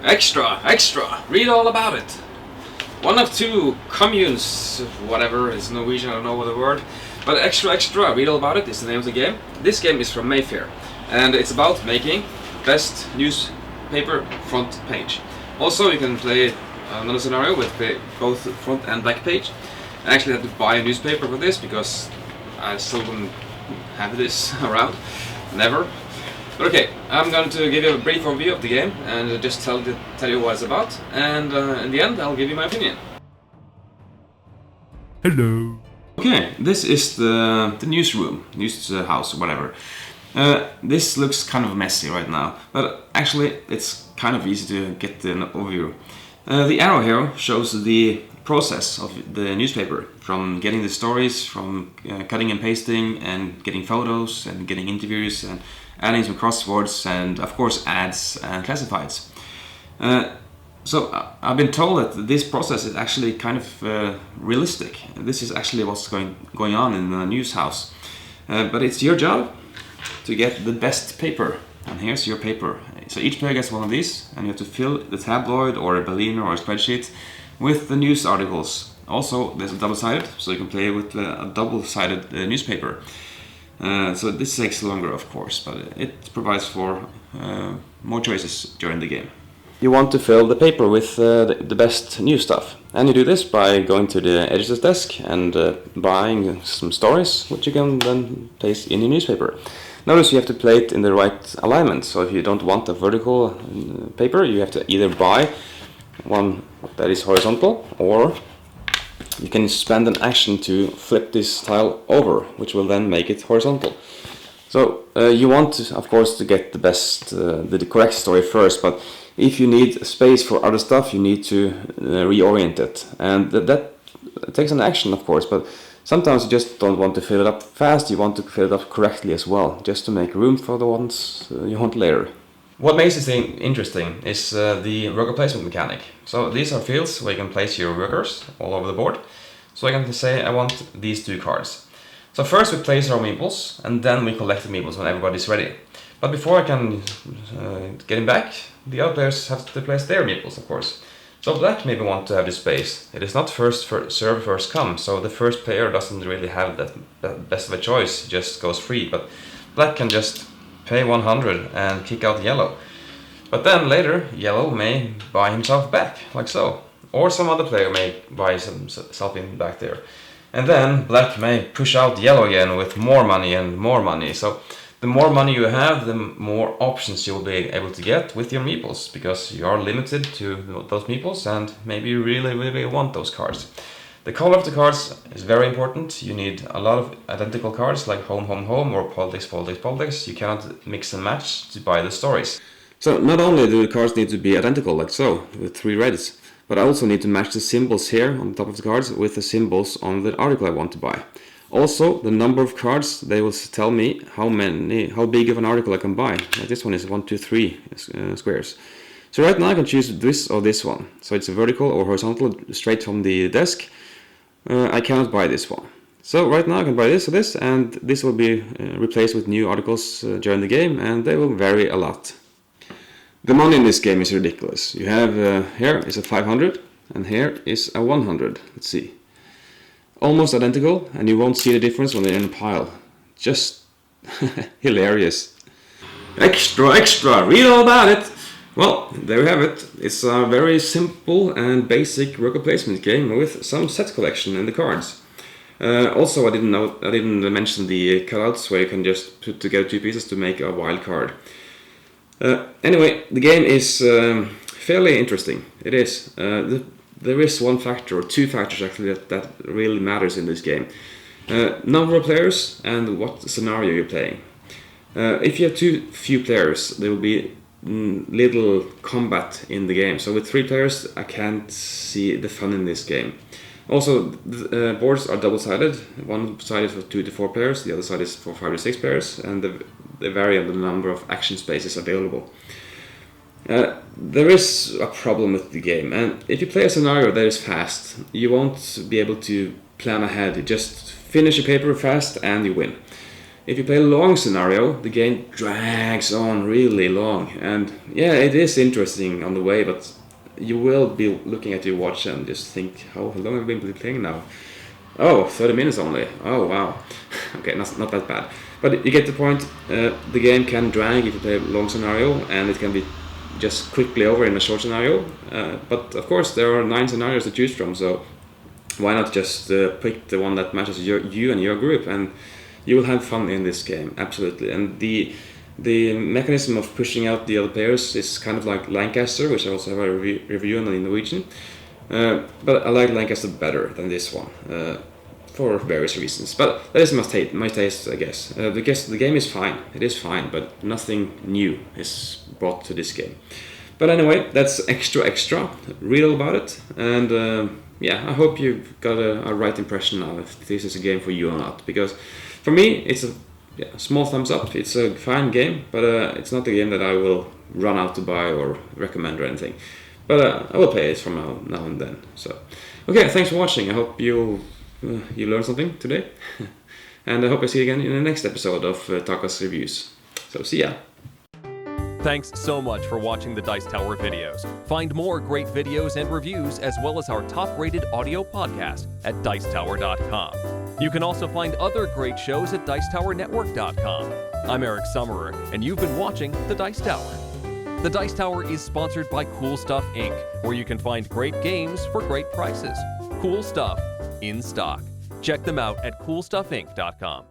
Extra, extra, read all about it. One of two communes, whatever is Norwegian, I don't know what the word, but extra, extra, read all about it is the name of the game. This game is from Mayfair, and it's about making best newspaper front page. Also, you can play another scenario with both front and back page. I actually had to buy a newspaper for this because I still don't have this around, never. But okay, I'm going to give you a brief overview of the game and just tell you what it's about, and in the end I'll give you my opinion. Hello. Okay, this is the newsroom, news house, whatever. This looks kind of messy right now, but actually it's kind of easy to get an overview. The arrow here shows the process of the newspaper, from getting the stories, from cutting and pasting, and getting photos, and getting interviews, and adding some crosswords, and of course ads and classifieds. So I've been told that this process is actually kind of realistic. This is actually what's going on in the news house. But it's your job to get the best paper, and here's your paper. So each player gets one of these, and you have to fill the tabloid or a Berliner or a spreadsheet with the news articles. Also, there's a double-sided, so you can play with a double-sided newspaper. So this takes longer, of course, but it provides for more choices during the game. You want to fill the paper with the best news stuff, and you do this by going to the editor's desk and buying some stories, which you can then place in your newspaper. Notice you have to play it in the right alignment, so if you don't want a vertical paper, you have to either buy one that is horizontal, or you can spend an action to flip this tile over, which will then make it horizontal. So you want, of course, to get the best, the correct story first, but if you need space for other stuff, you need to reorient it, and that takes an action, of course, but sometimes you just don't want to fill it up fast, you want to fill it up correctly as well, just to make room for the ones you want later. What makes this thing interesting is the worker placement mechanic. So these are fields where you can place your workers all over the board. So I can say I want these two cards. So first we place our meeples, and then we collect the meeples when everybody's ready. But before I can get him back, the other players have to place their meeples, of course. So black maybe want to have the space. It is not first serve, first come, so the first player doesn't really have that best of a choice, just goes free. But black can just pay 100 and kick out yellow. But then later, yellow may buy himself back, like so. Or some other player may buy himself in back there. And then black may push out yellow again with more money and more money. So the more money you have, the more options you'll be able to get with your meeples, because you are limited to those meeples and maybe you really, really want those cards. The color of the cards is very important. You need a lot of identical cards like home, home, home, or politics, politics, politics. You cannot mix and match to buy the stories. So not only do the cards need to be identical like so, with 3 reds, but I also need to match the symbols here on the top of the cards with the symbols on the article I want to buy. Also, the number of cards, they will tell me how big of an article I can buy. Like this one is 1, 2, 3 squares. So right now I can choose this or this one. So it's a vertical or horizontal straight from the desk. I cannot buy this one. So right now I can buy this or this, and this will be replaced with new articles during the game, and they will vary a lot. The money in this game is ridiculous. You have here is a 500 and here is a 100. Let's see. Almost identical, and you won't see the difference when they're in a pile. Just hilarious. Extra, extra, read all about it! Well, there you have it. It's a very simple and basic worker placement game with some set collection in the cards. Also, I didn't mention the cutouts where you can just put together 2 pieces to make a wild card. Anyway, the game is fairly interesting. It is. There is one factor, or 2 factors actually, that really matters in this game. Number of players and what scenario you're playing. If you have too few players, there will be little combat in the game. So with 3 players, I can't see the fun in this game. Also, the boards are double-sided. One side is for 2 to 4 players, the other side is for 5 to 6 players, and they vary on the number of action spaces available. There is a problem with the game, and if you play a scenario that is fast, you won't be able to plan ahead. You just finish a paper fast and you win. If you play a long scenario, the game drags on really long, and yeah, it is interesting on the way, but you will be looking at your watch and just think, how long have I been playing now? Oh, 30 minutes only. Oh, wow. Okay, not that bad. But you get the point. The game can drag if you play a long scenario, and it can be just quickly over in a short scenario. But of course, there are 9 scenarios to choose from, so why not just pick the one that matches you and your group, and you will have fun in this game, absolutely. And the mechanism of pushing out the other players is kind of like Lancaster, which I also have a review on in Norwegian. But I like Lancaster better than this one, for various reasons. But that is my taste, I guess. Because the game is fine, it is fine, but nothing new is brought to this game. But anyway, that's extra. Read all about it, and yeah, I hope you've got a right impression now if this is a game for you or not. Because for me, it's a small thumbs up. It's a fine game, but it's not a game that I will run out to buy or recommend or anything. But I will play it from now and then. So, okay, thanks for watching. I hope you learned something today. And I hope I see you again in the next episode of Takas Reviews. So, see ya. Thanks so much for watching the Dice Tower videos. Find more great videos and reviews, as well as our top-rated audio podcast at Dicetower.com. You can also find other great shows at Dicetowernetwork.com. I'm Eric Summerer, and you've been watching The Dice Tower. The Dice Tower is sponsored by Cool Stuff Inc., where you can find great games for great prices. Cool stuff in stock. Check them out at CoolStuffInc.com.